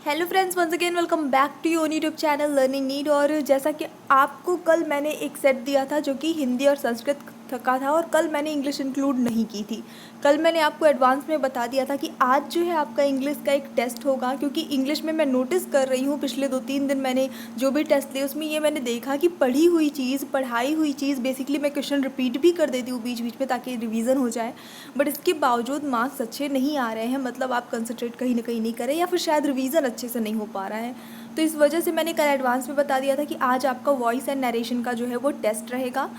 Hello friends, once again welcome back to your YouTube channel learning need. और जैसा कि आपको कल मैंने एक सेट दिया था जो कि हिंदी और संस्कृत का था, और कल मैंने इंग्लिश इंक्लूड नहीं की थी। कल मैंने आपको एडवांस में बता दिया था कि आज जो है आपका इंग्लिश का एक टेस्ट होगा, क्योंकि इंग्लिश में मैं नोटिस कर रही हूँ पिछले 2-3 दिन मैंने जो भी टेस्ट लिए उसमें ये मैंने देखा कि पढ़ाई हुई चीज़ बेसिकली मैं क्वेश्चन रिपीट भी कर देती हूँ बीच बीच में ताकि रिवीजन हो जाए, बट इसके बावजूद मार्क्स अच्छे नहीं आ रहे हैं। मतलब आप कंसंट्रेट कहीं ना कहीं नहीं करें या फिर शायद रिवीजन अच्छे से नहीं हो पा रहा है। तो इस वजह से मैंने कल एडवांस में बता दिया था कि आज आपका वॉइस एंड नरेशन का जो है वो टेस्ट रहेगा।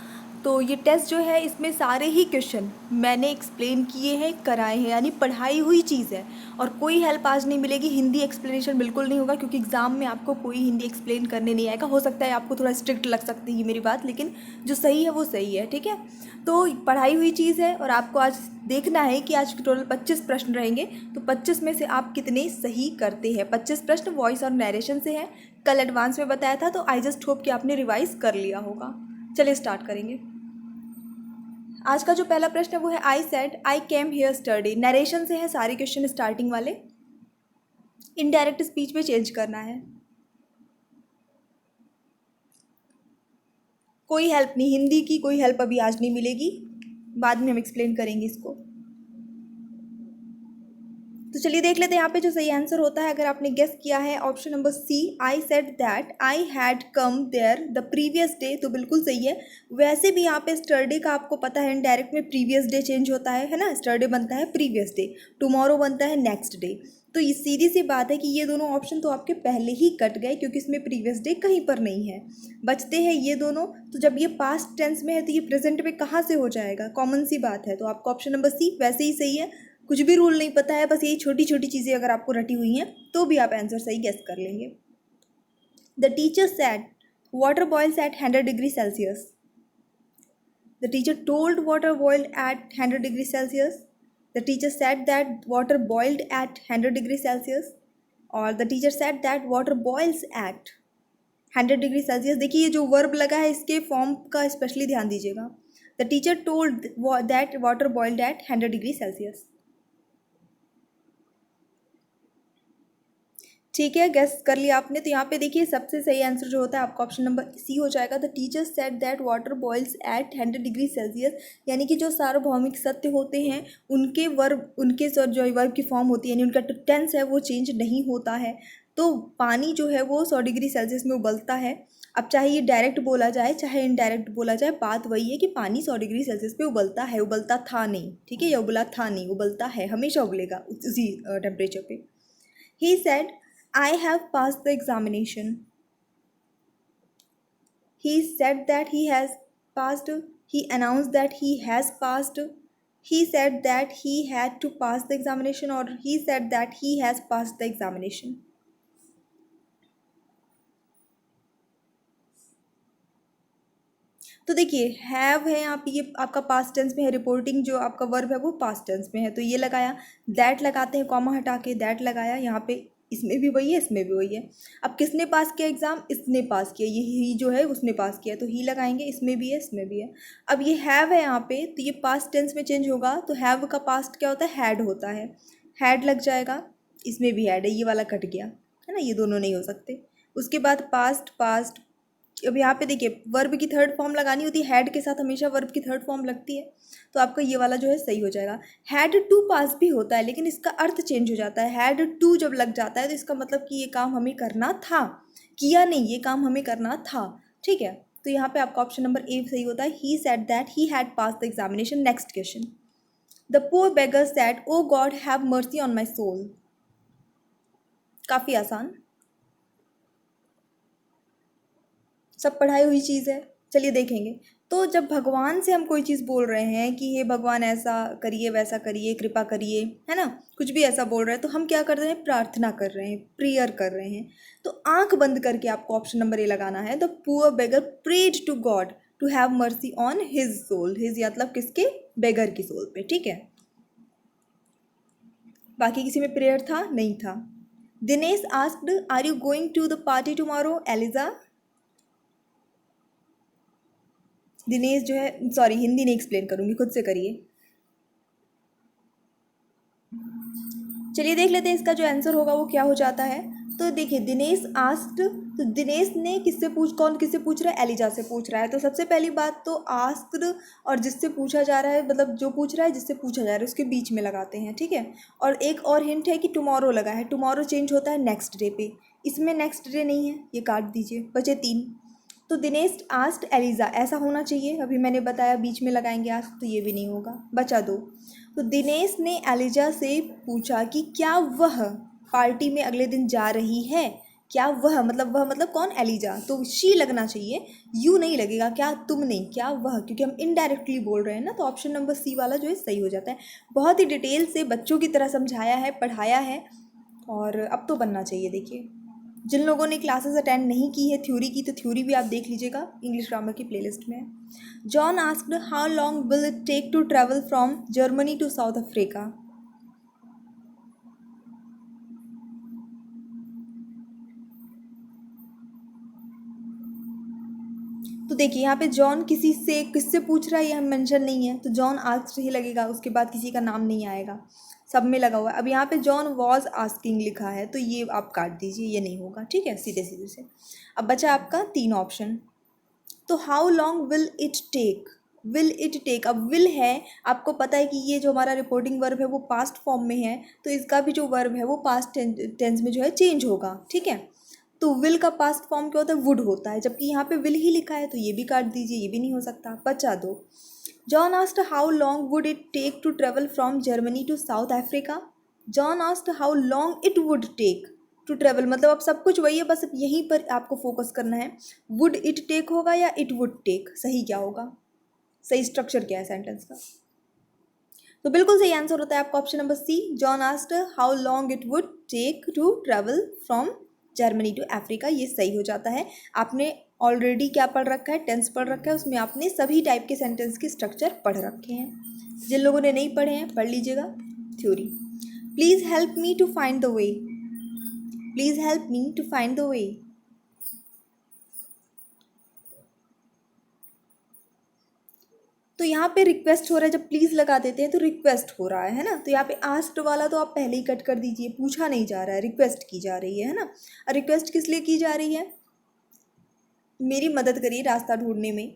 तो ये टेस्ट जो है इसमें सारे ही क्वेश्चन मैंने एक्सप्लेन किए हैं, कराए हैं, यानी पढ़ाई हुई चीज़ है। और कोई हेल्प आज नहीं मिलेगी, हिंदी एक्सप्लेनेशन बिल्कुल नहीं होगा, क्योंकि एग्ज़ाम में आपको कोई हिंदी एक्सप्लेन करने नहीं आएगा। हो सकता है आपको थोड़ा स्ट्रिक्ट लग सकती है मेरी बात, लेकिन जो सही है वो सही है, ठीक है। तो पढ़ाई हुई चीज़ है और आपको आज देखना है कि आज टोटल 25 प्रश्न रहेंगे, तो 25 में से आप कितने सही करते हैं। 25 प्रश्न वॉइस और नरेशन से हैं। कल एडवांस में बताया था, तो आई जस्ट होप कि आपने रिवाइज कर लिया होगा। चलिए स्टार्ट करेंगे। आज का जो पहला प्रश्न है वो है I said I came here study. Narration से है सारे क्वेश्चन स्टार्टिंग वाले। इनडायरेक्ट स्पीच में चेंज करना है। कोई हेल्प नहीं, हिंदी की कोई हेल्प अभी आज नहीं मिलेगी, बाद में हम एक्सप्लेन करेंगे इसको। तो चलिए देख लेते हैं यहाँ पे जो सही आंसर होता है। अगर आपने गेस किया है option number C, I said that I had come there the previous day, तो बिल्कुल सही है। वैसे भी यहाँ पे स्टरडे का आपको पता है इनडायरेक्ट में प्रीवियस डे चेंज होता है ना। स्टरडे बनता है प्रीवियस डे, टुमारो बनता है नेक्स्ट डे। तो ये सीधी सी बात है कि ये दोनों ऑप्शन तो आपके पहले ही कट गए, क्योंकि इसमें प्रीवियस डे कहीं पर नहीं है। बचते हैं ये दोनों। तो जब ये पास्ट टेंस में है तो ये प्रेजेंट में कहाँ से हो जाएगा, कॉमन सी बात है। तो आपका ऑप्शन नंबर सी वैसे ही सही है। कुछ भी रूल नहीं पता है, बस यही छोटी छोटी चीज़ें अगर आपको रटी हुई हैं तो भी आप आंसर सही गेस कर लेंगे। The teacher said water boils at 100 degree Celsius. The teacher told water boiled at 100 degree Celsius. The teacher said that water boiled at 100 degree Celsius. और the teacher said that water boils at 100 degree Celsius. देखिए ये जो verb लगा है इसके form का specially ध्यान दीजिएगा। The teacher told that water boiled at 100 degree Celsius. ठीक है, गेस कर लिया आपने। तो यहाँ पे देखिए सबसे सही आंसर जो होता है आपका ऑप्शन नंबर सी हो जाएगा। The teacher said that water boils at 100 degree Celsius, यानी कि जो सार्वभौमिक सत्य होते हैं उनके वर्ब, उनके जो वर्ब की फॉर्म होती है यानी उनका टेंस है वो चेंज नहीं होता है। तो पानी जो है वो 100 डिग्री सेल्सियस में उबलता है। अब चाहे ये डायरेक्ट बोला जाए चाहे इनडायरेक्ट बोला जाए, बात वही है कि पानी 100 डिग्री सेल्सियस पे उबलता है, उबलता था नहीं, ठीक है, या उबला था नहीं, उबलता है, हमेशा उबलेगा उसी टेम्परेचर पे। He said, I have passed the examination. He said that he has passed. He announced that he has passed. He said that he had to pass the examination, or he said that he has passed the examination. तो देखिए have है यहाँ पे, ये आपका past tense में है। Reporting जो आपका वर्ब है वो पास्ट टेंस में है, तो ये लगाया। दैट लगाते हैं कॉमा हटा के, दैट लगाया यहाँ पे। इसमें भी वही है, इसमें भी वही है। अब किसने पास किया एग्जाम, इसने पास किया, ये ही जो है उसने पास किया, तो ही लगाएंगे। इसमें भी है, इसमें भी है। अब ये हैव है यहाँ पे, तो ये पास्ट टेंस में चेंज होगा। तो हैव का पास्ट क्या होता है, हैड होता है, हैड लग जाएगा। इसमें भी हैड है, ये वाला कट गया है ना, ये दोनों नहीं हो सकते। उसके बाद पास्ट, पास्ट। अब यहाँ पे देखिए वर्ब की थर्ड फॉर्म लगानी होती है, हैड के साथ हमेशा वर्ब की थर्ड फॉर्म लगती है। तो आपका ये वाला जो है सही हो जाएगा। हैड टू पास भी होता है, लेकिन इसका अर्थ चेंज हो जाता है। हैड टू जब लग जाता है तो इसका मतलब कि ये काम हमें करना था, किया नहीं, ये काम हमें करना था, ठीक है। तो यहाँ पे आपका ऑप्शन नंबर ए सही होता है। He said that he had pass the examination. Next question, the poor beggar said O God have mercy on my soul. काफ़ी आसान, सब पढ़ाई हुई चीज़ है। चलिए देखेंगे। तो जब भगवान से हम कोई चीज़ बोल रहे हैं कि हे भगवान ऐसा करिए, वैसा करिए, कृपा करिए, है ना, कुछ भी ऐसा बोल रहे हैं, तो हम क्या कर रहे हैं, प्रार्थना कर रहे हैं, प्रेयर कर रहे हैं। तो आंख बंद करके आपको ऑप्शन नंबर ए लगाना है। The poor beggar prayed to God to have mercy on his soul. His मतलब किसके, बेगर की सोल पे, ठीक है। बाकी किसी में प्रेयर था नहीं था। Dinesh asked are you going to the party tomorrow Eliza. Dinesh जो है, सॉरी हिंदी नहीं एक्सप्लेन करूंगी, खुद से करिए। चलिए देख लेते हैं इसका जो आंसर होगा वो क्या हो जाता है। तो देखिए दिनेश आस्क्ड, तो दिनेश ने कौन किससे पूछ रहा है, एलिजा से पूछ रहा है। तो सबसे पहली बात तो आस्क्ड और जिससे पूछा जा रहा है, मतलब जो पूछ रहा है जिससे पूछा जा रहा है उसके बीच में लगाते हैं, ठीक है। और एक और हिंट है कि टुमारो लगा है, टुमारो चेंज होता है नेक्स्ट डे पे, इसमें नेक्स्ट डे नहीं है, ये काट दीजिए, बचे 3। तो दिनेश आस्क्ड एलिजा, ऐसा होना चाहिए, अभी मैंने बताया बीच में लगाएंगे आस्क, तो ये भी नहीं होगा, बचा 2। तो दिनेश ने एलिजा से पूछा कि क्या वह पार्टी में अगले दिन जा रही है। क्या वह मतलब कौन, एलिजा, तो शी लगना चाहिए, यू नहीं लगेगा, क्या तुम नहीं, क्या वह, क्योंकि हम इनडायरेक्टली बोल रहे हैं ना। तो ऑप्शन नंबर सी वाला जो है सही हो जाता है। बहुत ही डिटेल से बच्चों की तरह समझाया है, पढ़ाया है, और अब तो बनना चाहिए। देखिए जिन लोगों ने क्लासेस अटेंड नहीं की है थ्योरी की, तो थ्योरी भी आप देख लीजिएगा, इंग्लिश ग्रामर की प्लेलिस्ट में। John asked how long will it take to travel from Germany to South Africa. तो देखिए यहाँ पे जॉन किससे पूछ रहा है, ये मेंशन नहीं है, तो जॉन आस्क्ड ही लगेगा, उसके बाद किसी का नाम नहीं आएगा, सब में लगा हुआ है। अब यहाँ पे जॉन वॉज आस्किंग लिखा है, तो ये आप काट दीजिए, ये नहीं होगा, ठीक है, सीधे सीधे से। अब बचा आपका 3 ऑप्शन। तो how long will it take, will it take, अब विल है, आपको पता है कि ये जो हमारा रिपोर्टिंग वर्ब है वो पास्ट फॉर्म में है, तो इसका भी जो वर्ब है वो पास्ट टेंस में जो है चेंज होगा, ठीक है। तो विल का पास्ट फॉर्म क्या होता है, वुड होता है, जबकि यहाँ पे विल ही लिखा है, तो ये भी काट दीजिए, ये भी नहीं हो सकता, बचा 2। John asked how long would it take to travel from Germany to South Africa. John asked how long it would take to travel, मतलब अब सब कुछ वही है, बस अब यहीं पर आपको फोकस करना है, वुड इट टेक होगा या इट वुड टेक, सही क्या होगा, सही स्ट्रक्चर क्या है सेंटेंस का। तो बिल्कुल सही आंसर होता है आपका option number C, John asked how long it would take to travel from Germany to Africa, ये सही हो जाता है। आपने ऑलरेडी क्या पढ़ रखा है, टेंस पढ़ रखा है, उसमें आपने सभी टाइप के सेंटेंस के स्ट्रक्चर पढ़ रखे हैं। जिन लोगों ने नहीं पढ़े हैं पढ़ लीजिएगा theory. Please help me to find the way, please help me to find the way. तो यहाँ पे रिक्वेस्ट हो रहा है, जब प्लीज़ लगा देते हैं तो रिक्वेस्ट हो रहा है ना। तो यहाँ पे आस्क्ड वाला तो आप पहले ही कट कर दीजिए, पूछा नहीं जा रहा है, रिक्वेस्ट की जा रही है ना। और रिक्वेस्ट किस लिए की जा रही है, मेरी मदद करिए रास्ता ढूंढने में।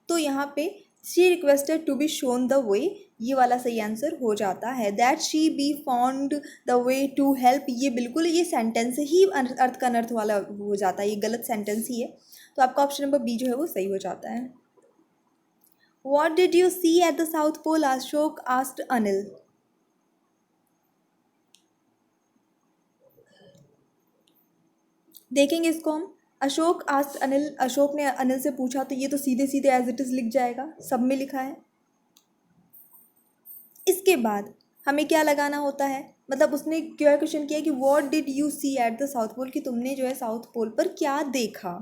तो यहाँ पे she requested to be shown the way, ये वाला सही आंसर हो जाता है। That she be found the way to help, ये बिल्कुल ये सेंटेंस ही अर्थ का अनर्थ वाला हो जाता है, ये गलत सेंटेंस ही है। तो आपका ऑप्शन नंबर बी जो है वो सही हो जाता है। What did you see at the South Pole? Ashok asked Anil. देखेंगे इसको हम, अशोक आस्क्ड अनिल, अशोक ने अनिल से पूछा, तो ये तो सीधे सीधे एज इट इज़ लिख जाएगा, सब में लिखा है। इसके बाद हमें क्या लगाना होता है, मतलब उसने क्या क्वेश्चन किया कि what did you see at the South Pole, कि तुमने जो है साउथ पोल पर क्या देखा।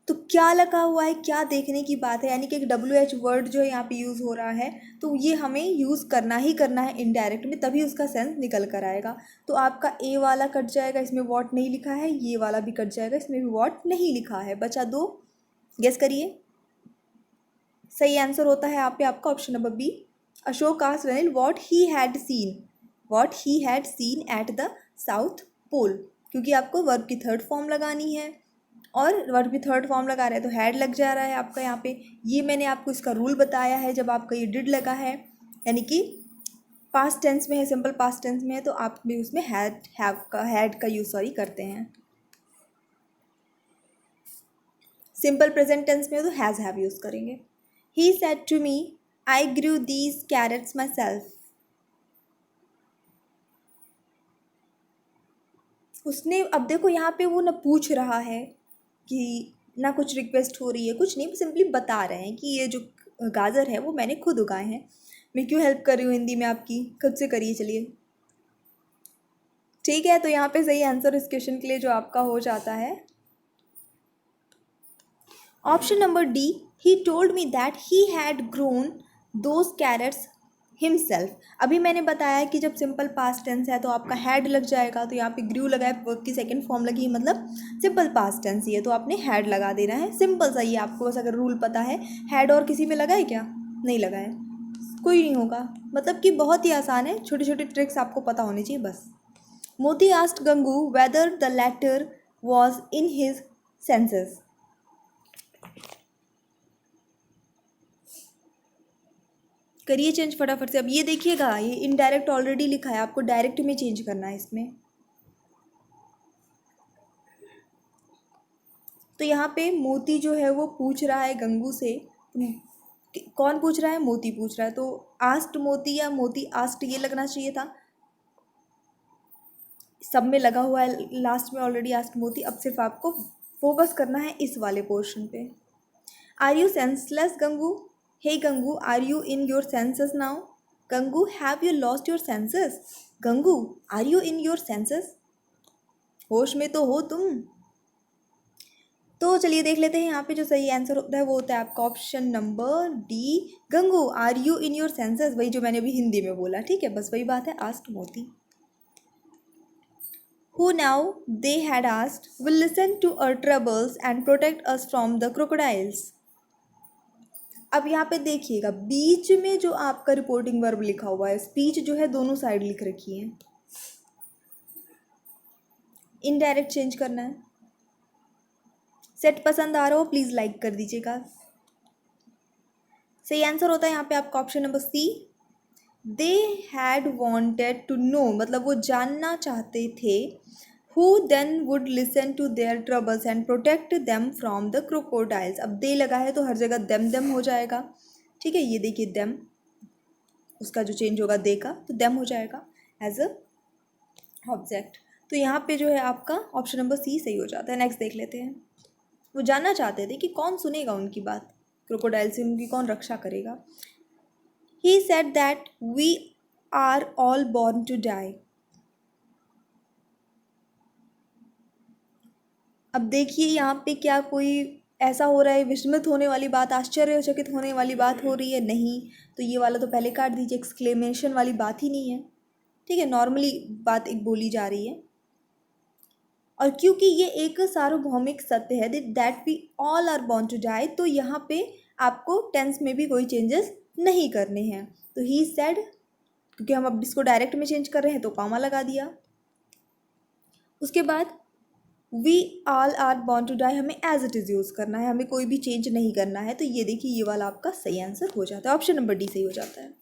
तो क्या लगा हुआ है, क्या देखने की बात है, यानी कि एक WH वर्ड जो है यहाँ पे यूज़ हो रहा है, तो ये हमें यूज़ करना ही करना है इनडायरेक्ट में, तभी उसका सेंस निकल कर आएगा। तो आपका ए वाला कट जाएगा, इसमें वॉट नहीं लिखा है, ये वाला भी कट जाएगा, इसमें भी वॉट नहीं लिखा है, बचा 2। गेस करिए, सही आंसर होता है यहाँ पे आपका option number B. Ashok asked Anil what he had seen, what he had seen at the South Pole, क्योंकि आपको वर्ब की थर्ड फॉर्म लगानी है, और वर्ब की थर्ड फॉर्म लगा रहे हैं तो हैड लग जा रहा है आपका यहाँ पे। ये मैंने आपको इसका रूल बताया है, जब आपका ये डिड लगा है यानी कि पास्ट टेंस में है, सिंपल पास्ट टेंस में है, तो आप भी उसमें हैड का यूज़ करते हैं। सिंपल प्रेजेंट टेंस में तो हैज़ हैव यूज़ करेंगे। He said to me I grew these carrots myself, उसने, अब देखो यहाँ पे वो ना पूछ रहा है कि ना कुछ रिक्वेस्ट हो रही है, कुछ नहीं, सिंपली बता रहे हैं कि ये जो गाजर है वो मैंने खुद उगाए हैं। मैं क्यों हेल्प कर रही हूँ हिंदी में आपकी, खुद से करिए चलिए, ठीक है। तो यहाँ पे सही आंसर इस क्वेश्चन के लिए जो आपका हो जाता है option number D, he told me that he had grown those carrots himself. अभी मैंने बताया कि जब सिंपल पास्ट टेंस है तो आपका हैड लग जाएगा, तो यहाँ पे ग्रू लगा है, वर्ब की सेकंड फॉर्म लगी, मतलब सिंपल पास्ट टेंस ही है, तो आपने हैड लगा देना है, सिंपल सा ही है। आपको बस अगर रूल पता है, हैड और किसी में लगा है क्या, नहीं लगा है, कोई नहीं होगा, मतलब कि बहुत ही आसान है, छोटी छोटी ट्रिक्स आपको पता होनी चाहिए बस। Moti asked Gangu whether the latter was in his senses. करिए चेंज फटाफट से। अब ये देखिएगा, ये इनडायरेक्ट ऑलरेडी लिखा है, आपको डायरेक्ट में चेंज करना है इसमें। तो यहाँ पे मोती जो है वो पूछ रहा है गंगू से, कौन पूछ रहा है? मोती पूछ रहा है। तो आस्ट मोती या मोती आस्ट ये लगना चाहिए था, सब में लगा हुआ है लास्ट में ऑलरेडी आस्ट मोती। अब सिर्फ आपको फोकस करना है इस वाले पोर्शन पे। Are you senseless Gangu? Hey Gangu, are you in your senses now? Gangu, have you lost your senses? Gangu, are you in your senses? होश में तो हो तुम? तो चलिए देख लेते हैं यहाँ पे जो सही आंसर होता है वो होता है आपका option number D, Gangu are you in your senses. वही जो मैंने अभी हिंदी में बोला, ठीक है, बस वही बात है, आस्क्ड मोती। Who now, they had asked, will listen to our troubles and protect us from the crocodiles. अब यहाँ पे देखिएगा, बीच में जो आपका रिपोर्टिंग वर्ब लिखा हुआ है, स्पीच जो है दोनों साइड लिख रखी है, इनडायरेक्ट चेंज करना है। सेट पसंद आ रहा हो प्लीज़ लाइक कर दीजिएगा। सही आंसर होता है यहाँ पे आपका option number C, they had wanted to know, मतलब वो जानना चाहते थे, who then would listen to their troubles and protect them from the crocodiles। अब दे लगा है तो हर जगह them हो जाएगा, ठीक है, ये देखिए them, उसका जो चेंज होगा दे का, तो them हो जाएगा एज अ ऑब्जेक्ट। तो यहाँ पे जो है आपका ऑप्शन नंबर सी सही हो जाता है। नेक्स्ट देख लेते हैं। वो जानना चाहते थे कि कौन सुनेगा उनकी बात, क्रोकोडाइल से उनकी कौन रक्षा करेगा। He said that we are all born to die. अब देखिए यहाँ पे क्या कोई ऐसा हो रहा है विस्मित होने वाली बात, आश्चर्यचकित होने वाली बात हो रही है? नहीं, तो ये वाला तो पहले काट दीजिए, एक्सक्लेमेशन वाली बात ही नहीं है, ठीक है, नॉर्मली बात एक बोली जा रही है। और क्योंकि ये एक सार्वभौमिक सत्य है that we all are born to die, तो यहाँ पे आपको टेंस में भी कोई चेंजेस नहीं करने हैं। तो ही सेड, क्योंकि हम अब इसको डायरेक्ट में चेंज कर रहे हैं तो कॉमा लगा दिया। उसके बाद we all are born to die हमें एज इट इज़ यूज़ करना है, हमें कोई भी चेंज नहीं करना है। तो ये देखिए ये वाला आपका सही आंसर हो जाता है, ऑप्शन नंबर डी सही हो जाता है।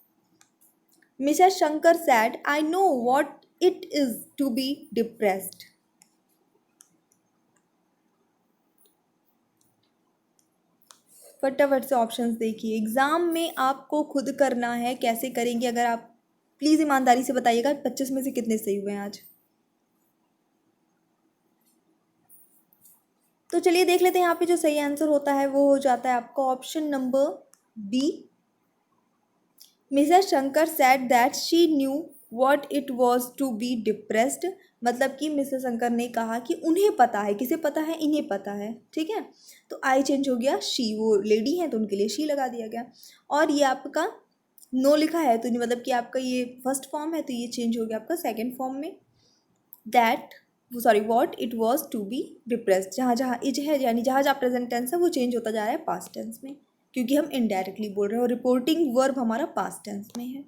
Mrs Shankar said, I know what it is to be depressed. फटाफट से ऑप्शंस देखिए, एग्ज़ाम में आपको खुद करना है, कैसे करेंगे अगर आप प्लीज़ ईमानदारी से बताइएगा 25 में से कितने सही हुए हैं आज। तो चलिए देख लेते हैं यहाँ पे जो सही आंसर होता है वो हो जाता है आपका option number B, Mrs Shankar said that she knew what it was to be depressed. मतलब कि मिसेस शंकर ने कहा कि उन्हें पता है, किसे पता है? इन्हें पता है, ठीक है। तो आई चेंज हो गया शी, वो लेडी है तो उनके लिए शी लगा दिया गया। और ये आपका नो लिखा है तो मतलब कि आपका ये फर्स्ट फॉर्म है तो ये चेंज हो गया आपका सेकेंड फॉर्म में, that sorry what it was to be depressed. जहाँ जहाँ इज है यानी जहाँ जहाँ प्रेजेंट टेंस है वो चेंज होता जा रहा है पास्ट टेंस में, क्योंकि हम इनडायरेक्टली बोल रहे हैं और रिपोर्टिंग वर्ब हमारा पास्ट टेंस में है।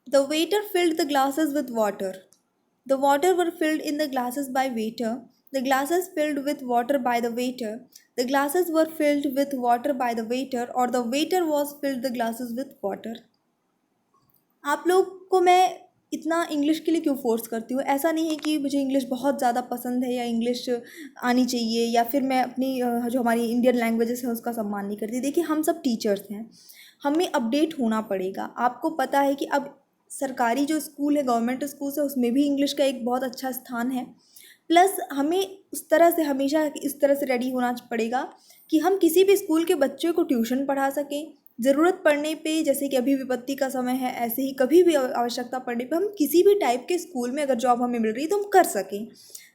The waiter filled the glasses with water. The water were filled in the glasses by waiter. The glasses filled with water by the waiter. The glasses were filled with water by the waiter, और the waiter was filled the glasses with water. आप लोग को मैं इतना English के लिए क्यों force करती हूँ? ऐसा नहीं है कि मुझे इंग्लिश बहुत ज़्यादा पसंद है या इंग्लिश आनी चाहिए या फिर मैं अपनी जो हमारी इंडियन लैंग्वेजेस है उसका सम्मान नहीं करती। देखिए हम सब टीचर्स हैं, हमें अपडेट होना पड़ेगा। आपको पता है कि अब सरकारी जो स्कूल है, गवर्नमेंट स्कूल्स है, उसमें भी इंग्लिश का एक बहुत अच्छा स्थान है। प्लस हमें उस तरह से हमेशा इस तरह से रेडी होना पड़ेगा कि हम किसी भी स्कूल के बच्चे को ट्यूशन पढ़ा सकें, ज़रूरत पड़ने पे, जैसे कि अभी विपत्ति का समय है, ऐसे ही कभी भी आवश्यकता पड़ने पे हम किसी भी टाइप के स्कूल में अगर जॉब हमें मिल रही है तो हम कर सकें,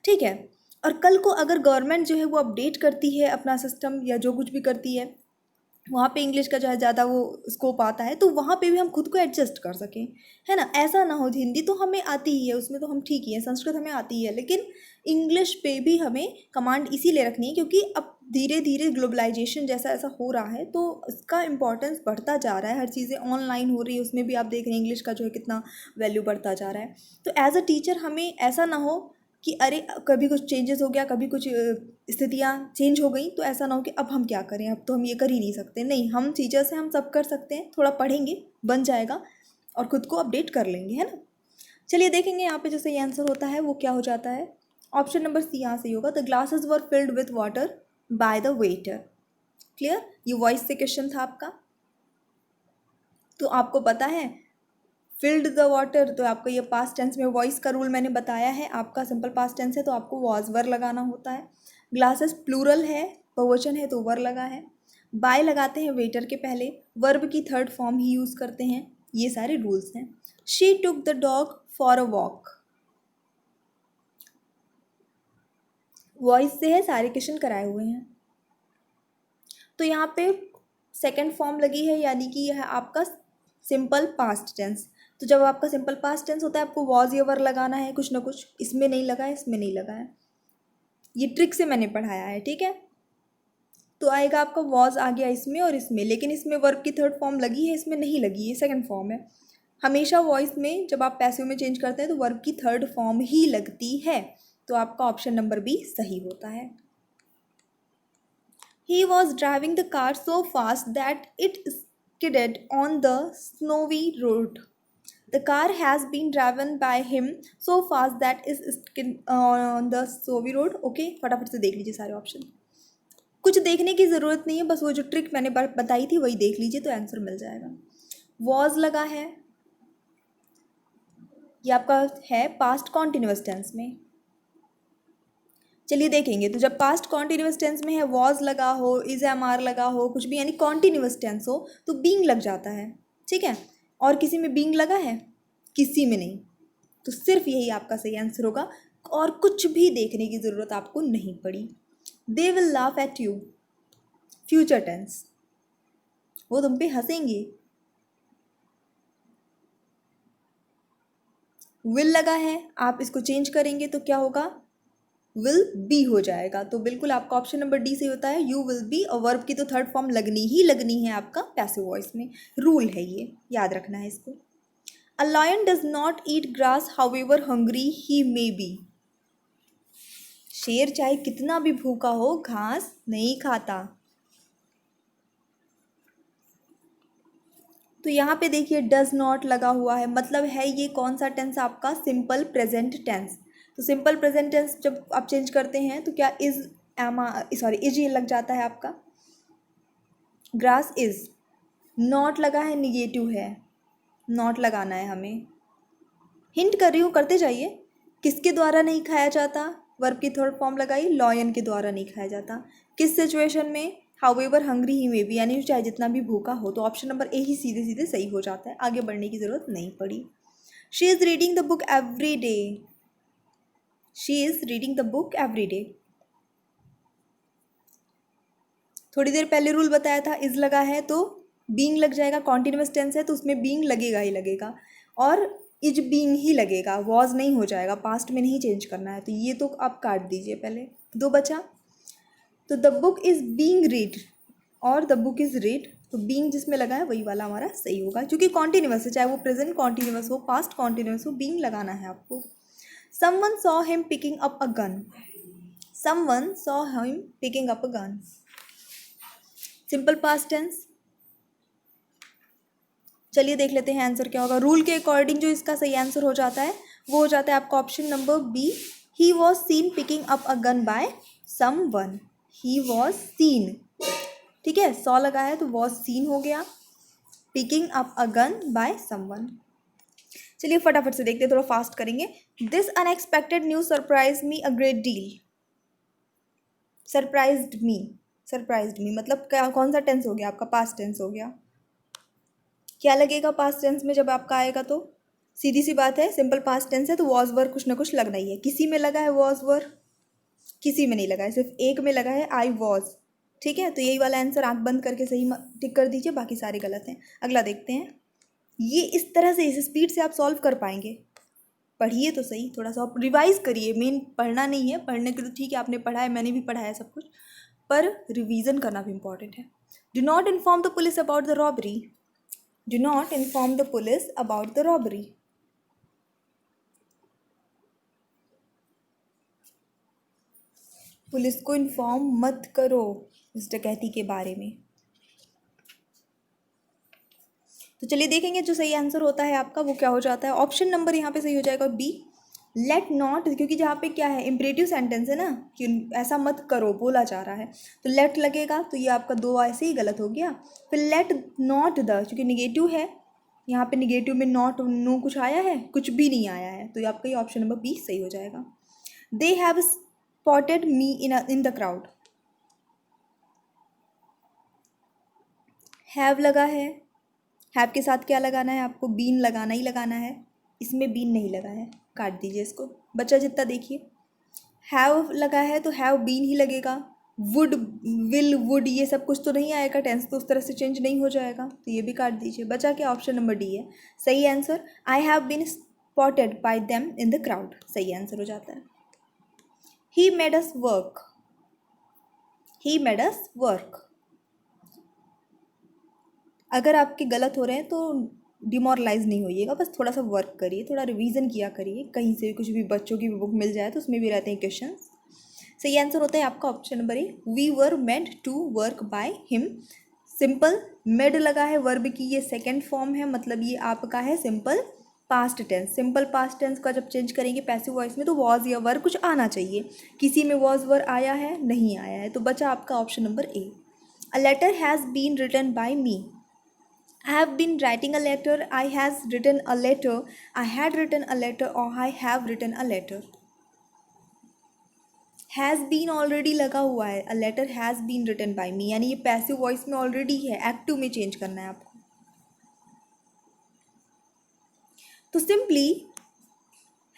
ठीक है। और कल को अगर गवर्नमेंट जो है वो अपडेट करती है अपना सिस्टम या जो कुछ भी करती है वहाँ पे इंग्लिश का जो है ज़्यादा वो स्कोप आता है, तो वहाँ पे भी हम खुद को एडजस्ट कर सकें, है ना। ऐसा ना हो, हिंदी तो हमें आती ही है, उसमें तो हम ठीक ही है, संस्कृत हमें आती ही है, लेकिन इंग्लिश पे भी हमें कमांड इसीलिए रखनी है क्योंकि अब धीरे धीरे ग्लोबलाइजेशन जैसा ऐसा हो रहा है, तो इसका इम्पोर्टेंस बढ़ता जा रहा है, हर चीज़ें ऑनलाइन हो रही है, उसमें भी आप देख रहे हैं इंग्लिश का जो है कितना वैल्यू बढ़ता जा रहा है। तो एज अ टीचर हमें ऐसा ना हो कि अरे कभी कुछ चेंजेस हो गया, कभी कुछ स्थितियाँ चेंज हो गई, तो ऐसा ना हो कि अब हम क्या करें, अब तो हम ये कर ही नहीं सकते। नहीं, हम टीचर्स हैं, हम सब कर सकते हैं, थोड़ा पढ़ेंगे बन जाएगा और ख़ुद को अपडेट कर लेंगे, है ना। चलिए देखेंगे यहाँ पे जो सही आंसर होता है वो क्या हो जाता है। ऑप्शन नंबर सी यहाँ सही होगा। The glasses were filled with water by the waiter. Clear, ये वॉइस से क्वेश्चन था आपका, तो आपको पता है फिल्ड द वाटर, तो आपको ये पास्ट टेंस में वॉइस का रूल मैंने बताया है, आपका सिंपल पास्ट टेंस है तो आपको वॉज वर लगाना होता है। ग्लासेस प्लूरल है, बहुवचन है तो वर लगा है। बाय लगाते हैं वेटर के पहले, वर्ब की थर्ड फॉर्म ही यूज़ करते हैं, ये सारे रूल्स हैं। She took the dog for a walk, voice से है, सारे क्वेश्चन कराए हुए हैं। तो यहाँ पे सेकंड फॉर्म लगी है, यानी कि यह है आपका सिंपल पास्ट टेंस। तो जब आपका सिंपल पास्ट टेंस होता है आपको वॉज या वर लगाना है कुछ ना कुछ, इसमें नहीं लगा है, इसमें नहीं लगा है, ये ट्रिक से मैंने पढ़ाया है, ठीक है। तो आएगा आपका वॉज आ गया इसमें और इसमें, लेकिन इसमें वर्ब की थर्ड फॉर्म लगी है, इसमें नहीं लगी है, सेकंड फॉर्म है। हमेशा वॉइस में जब आप पैसिव में चेंज करते हैं तो वर्ब की थर्ड फॉर्म ही लगती है, तो आपका ऑप्शन नंबर बी सही होता है। He was driving the car so fast that it skidded on the snowy road. The car has been driven by him so fast that is skid on the snowy road. Okay, फटाफट से देख लीजिए सारे option, कुछ देखने की ज़रूरत नहीं है, बस वो जो ट्रिक मैंने बताई थी वही देख लीजिए तो आंसर मिल जाएगा। वॉज लगा है, ये आपका है पास्ट कॉन्टिन्यूअस टेंस में। चलिए देखेंगे, तो जब पास्ट कॉन्टिन्यूअस टेंस में है वॉज लगा हो, इज एम आर लगा हो, कुछ भी यानी कॉन्टिन्यूअस टेंस हो तो बींग लग जाता है, ठीक है। और किसी में बींग लगा है, किसी में नहीं, तो सिर्फ यही आपका सही आंसर होगा, और कुछ भी देखने की ज़रूरत आपको नहीं पड़ी। They will laugh at you, future tense, वो तुम पे हंसेंगे। विल लगा है, आप इसको चेंज करेंगे तो क्या होगा, विल बी हो जाएगा, तो बिल्कुल आपका ऑप्शन नंबर डी से होता है, यू विल बी। और वर्ब की तो थर्ड फॉर्म लगनी ही लगनी है आपका पैसिव वॉइस में, रूल है ये, याद रखना है इसको। A lion does not eat grass however hungry he may be. शेर चाहे कितना भी भूखा हो घास नहीं खाता। तो यहाँ पे देखिए डज नॉट लगा हुआ है, मतलब है ये कौन सा टेंस आपका, सिंपल प्रेजेंट टेंस। तो सिंपल प्रेजेंट टेंस जब आप चेंज करते हैं तो क्या इज सॉरी इज ये लग जाता है आपका, ग्रास इज। नॉट लगा है, निगेटिव है, नॉट लगाना है हमें। हिंट कर रही हूँ, करते जाइए। किसके द्वारा नहीं खाया जाता, वर्ब की थर्ड फॉर्म लगाई, लॉयन के द्वारा नहीं खाया जाता। किस सिचुएशन में, हाउएवर हंग्री ही में भी, यानी चाहे जितना भी भूखा हो, तो ऑप्शन नंबर ए ही सीधे सीधे सही हो जाता है, आगे बढ़ने की ज़रूरत नहीं पड़ी। She is reading the book every day, she is reading the book every day. थोड़ी देर पहले रूल बताया था, इज़ लगा है तो बीइंग लग जाएगा, कॉन्टिन्यूअस टेंस है तो उसमें बीइंग लगेगा ही लगेगा, और इज बीइंग ही लगेगा, वॉज नहीं हो जाएगा, पास्ट में नहीं चेंज करना है, तो ये तो आप काट दीजिए पहले, दो बचा। तो the book is being read और द बुक इज़ रीड, तो बीइंग जिसमें लगा है वही वाला हमारा सही होगा, क्योंकि कॉन्टिन्यूअस है, चाहे वो प्रेजेंट कॉन्टिन्यूअस हो, पास्ट कॉन्टिन्यूअस हो, बीइंग लगाना है आपको। Someone saw him picking up a gun, someone saw him picking up a gun, simple past tense. चलिए देख लेते हैं आंसर क्या होगा। रूल के अकॉर्डिंग जो इसका सही आंसर हो जाता है वो हो जाता है आपका option number B, he was seen picking up a gun by someone, he was seen, ठीक है, सॉ लगा है तो वॉज सीन हो गया, picking up a gun by someone. चलिए फटाफट से देखते हैं, थोड़ा फास्ट करेंगे। This unexpected news surprise me a great deal, surprised me, surprised me मतलब क्या, कौन सा टेंस हो गया आपका, पास्ट टेंस हो गया। क्या लगेगा पास्ट टेंस में जब आपका आएगा, तो सीधी सी बात है, सिंपल पास्ट टेंस है तो वॉज वर कुछ ना कुछ लगना ही है। किसी में लगा है वॉज वर, किसी में नहीं लगा है, सिर्फ एक में लगा है, आई वॉज, ठीक है, तो यही वाला आंसर आंख बंद करके सही टिक कर दीजिए, बाकी सारे गलत हैं। अगला देखते हैं। ये इस तरह से, इस स्पीड से आप सॉल्व कर पाएंगे। पढ़िए तो सही, थोड़ा सा रिवाइज करिए। मेन पढ़ना नहीं है, पढ़ने के तो ठीक है, आपने पढ़ा है, मैंने भी पढ़ा है सब कुछ, पर रिवीजन करना भी इम्पॉर्टेंट है। Do not inform the police about the robbery. Do not inform the police about the robbery. Police को इन्फॉर्म मत करो इस डकैती के बारे में। तो चलिए देखेंगे जो सही आंसर होता है आपका वो क्या हो जाता है। ऑप्शन नंबर यहाँ पे सही हो जाएगा बी, लेट नॉट, क्योंकि जहाँ पे क्या है, इम्परेटिव सेंटेंस है ना, कि ऐसा मत करो बोला जा रहा है, तो लेट लगेगा, तो ये आपका दो ऐसे ही गलत हो गया। फिर लेट नॉट द, क्योंकि निगेटिव है, यहाँ पे निगेटिव में नॉट नो कुछ आया है, कुछ भी नहीं आया है, तो ये आपका ये ऑप्शन नंबर बी सही हो जाएगा। They have spotted me in the crowd. Have लगा है, हैव के साथ क्या लगाना है आपको, बीन लगाना ही लगाना है, इसमें बीन नहीं लगा है, काट दीजिए इसको, बचा जितना देखिए। हैव लगा है तो हैव बीन ही लगेगा। वुड, विल, वुड, ये सब कुछ तो नहीं आएगा, टेंस तो उस तरह से चेंज नहीं हो जाएगा, तो ये भी काट दीजिए। बचा क्या, ऑप्शन नंबर डी है सही answer. I have been spotted by them in the crowd, सही आंसर हो जाता है। He made us work. He made us work. अगर आपके गलत हो रहे हैं तो डिमोरलाइज नहीं होइएगा, बस थोड़ा सा वर्क करिए, थोड़ा रिवीजन किया करिए, कहीं से भी कुछ भी बच्चों की बुक मिल जाए तो उसमें भी रहते हैं क्वेश्चन। सही आंसर होता है आपका option number A, we were made to work by him. Simple made लगा है, वर्ब की ये सेकेंड फॉर्म है, मतलब ये आपका है simple past tense. Simple past tense का जब चेंज करेंगे पैसिव वॉइस में तो वॉज या वर कुछ आना चाहिए, किसी में वॉज वर आया है, नहीं आया है, तो बचा आपका option number A. A letter has been written by me. I have been writing a letter, I has written a letter, I had written a letter, or I have written a letter. Has been already लगा हुआ है, a letter has been written by me, यानी ये passive voice में already है, active में change करना है आपको। तो सिंपली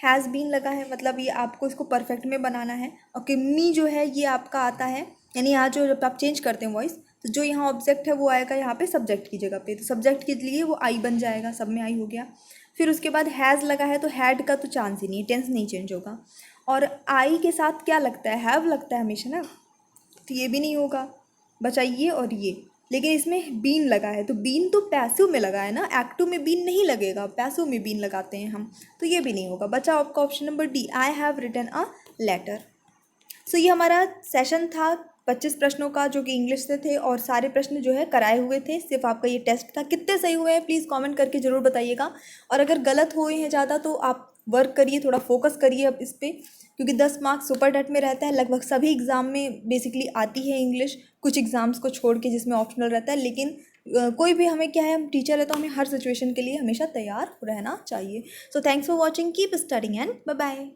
हैज़ बीन लगा है, मतलब ये आपको इसको परफेक्ट में बनाना है। ओके, मी जो है ये आपका आता है, यानी यहाँ जो जब आप चेंज करते हैं वॉइस, तो जो यहाँ ऑब्जेक्ट है वो आएगा यहाँ पे सब्जेक्ट की जगह पे, तो सब्जेक्ट के लिए वो आई बन जाएगा, सब में आई हो गया। फिर उसके बाद हैज़ लगा है तो हैड का तो चांस ही नहीं है, टेंस नहीं चेंज होगा। और आई के साथ क्या लगता है, हैव लगता है हमेशा ना, तो ये भी नहीं होगा, बचा ये और ये। लेकिन इसमें बीन लगा है, तो बीन तो पैसिव में लगा है ना, एक्टिव में बीन नहीं लगेगा, पैसिव में बीन लगाते हैं हम, तो ये भी नहीं होगा। बचा आपका option number D, I have written a letter. So ये हमारा सेशन था 25 प्रश्नों का, जो कि इंग्लिश से थे, और सारे प्रश्न जो है कराए हुए थे, सिर्फ आपका ये टेस्ट था। कितने सही हुए हैं प्लीज़ कमेंट करके ज़रूर बताइएगा, और अगर गलत हुए हैं ज़्यादा तो आप वर्क करिए, थोड़ा फोकस करिए अब इस पर, क्योंकि 10 मार्क्स सुपर डेट में रहता है, लगभग सभी एग्ज़ाम में बेसिकली आती है इंग्लिश, कुछ एग्ज़ाम्स को छोड़ के जिसमें ऑप्शनल रहता है, लेकिन कोई भी हमें क्या है, हम टीचर है तो हमें हर सिचुएशन के लिए हमेशा तैयार रहना चाहिए। So thanks for watching, keep studying and bye bye.